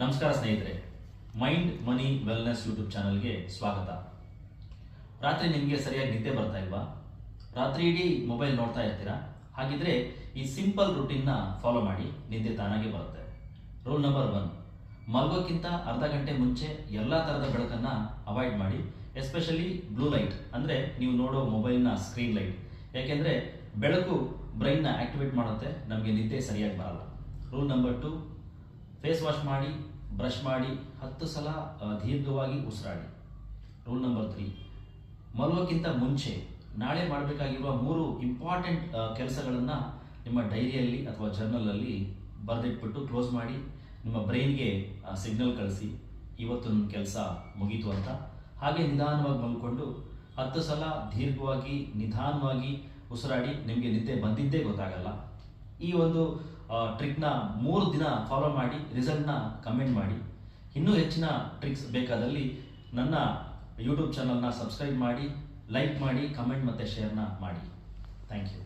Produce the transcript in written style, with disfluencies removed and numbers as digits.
ನಮಸ್ಕಾರ ಸ್ನೇಹಿತರೆ, ಮೈಂಡ್ ಮನಿ wellness YouTube ಚಾನಲ್ಗೆ ಸ್ವಾಗತ. ರಾತ್ರಿ ನಿಮಗೆ ಸರಿಯಾಗಿ ನಿದ್ದೆ ಬರ್ತಾ ಇಲ್ವಾ? ರಾತ್ರಿ ಇಡೀ ಮೊಬೈಲ್ ನೋಡ್ತಾ ಇರ್ತೀರಾ? ಹಾಗಿದ್ರೆ ಈ ಸಿಂಪಲ್ ರೂಟೀನ್ನ ಫಾಲೋ ಮಾಡಿ, ನಿದ್ದೆ ತಾನಾಗೆ ಬರುತ್ತೆ. ರೂಲ್ ನಂಬರ್ 1, ಮಲಗೋಕ್ಕಿಂತ ಅರ್ಧ ಗಂಟೆ ಮುಂಚೆ ಎಲ್ಲ ಥರದ ಬೆಳಕನ್ನು ಅವಾಯ್ಡ್ ಮಾಡಿ. ಎಸ್ಪೆಷಲಿ ಬ್ಲೂ ಲೈಟ್, ಅಂದರೆ ನೀವು ನೋಡೋ ಮೊಬೈಲ್ನ ಸ್ಕ್ರೀನ್ ಲೈಟ್. ಯಾಕೆಂದರೆ ಬೆಳಕು ಬ್ರೈನ್ನ ಆಕ್ಟಿವೇಟ್ ಮಾಡುತ್ತೆ, ನಮಗೆ ನಿದ್ದೆ ಸರಿಯಾಗಿ ಬರಲ್ಲ. ರೂಲ್ ನಂಬರ್ 2, ಫೇಸ್ ವಾಶ್ ಮಾಡಿ, ಬ್ರಷ್ ಮಾಡಿ 10 ಸಲ ದೀರ್ಘವಾಗಿ ಉಸಿರಾಡಿ. ರೂಲ್ ನಂಬರ್ 3, ಮಲಗೋಕ್ಕಿಂತ ಮುಂಚೆ ನಾಳೆ ಮಾಡಬೇಕಾಗಿರುವ 3 ಇಂಪಾರ್ಟೆಂಟ್ ಕೆಲಸಗಳನ್ನು ನಿಮ್ಮ ಡೈರಿಯಲ್ಲಿ ಅಥವಾ ಜರ್ನಲಲ್ಲಿ ಬರೆದಿಟ್ಬಿಟ್ಟು ಕ್ಲೋಸ್ ಮಾಡಿ, ನಿಮ್ಮ ಬ್ರೈನ್ಗೆ ಸಿಗ್ನಲ್ ಕಳಿಸಿ ಇವತ್ತು ನನ್ನ ಕೆಲಸ ಮುಗೀತು ಅಂತ. ಹಾಗೆ ನಿಧಾನವಾಗಿ ಮಲ್ಕೊಂಡು 10 ಸಲ ದೀರ್ಘವಾಗಿ ನಿಧಾನವಾಗಿ ಉಸಿರಾಡಿ, ನಿಮಗೆ ನಿದ್ದೆ ಬಂದಿದ್ದೇ ಗೊತ್ತಾಗಲ್ಲ. ಈ ಒಂದು ಟ್ರಿಕ್ನ 3 ದಿನ ಫಾಲೋ ಮಾಡಿ, ರಿಸಲ್ಟ್ನ ಕಮೆಂಟ್ ಮಾಡಿ. ಇನ್ನೂ ಹೆಚ್ಚಿನ ಟ್ರಿಕ್ಸ್ ಬೇಕಾದಲ್ಲಿ ನನ್ನ ಯೂಟ್ಯೂಬ್ ಚಾನಲ್ನ ಸಬ್ಸ್ಕ್ರೈಬ್ ಮಾಡಿ, ಲೈಕ್ ಮಾಡಿ, ಕಮೆಂಟ್ ಮತ್ತು ಶೇರ್ನ ಮಾಡಿ. Thank you.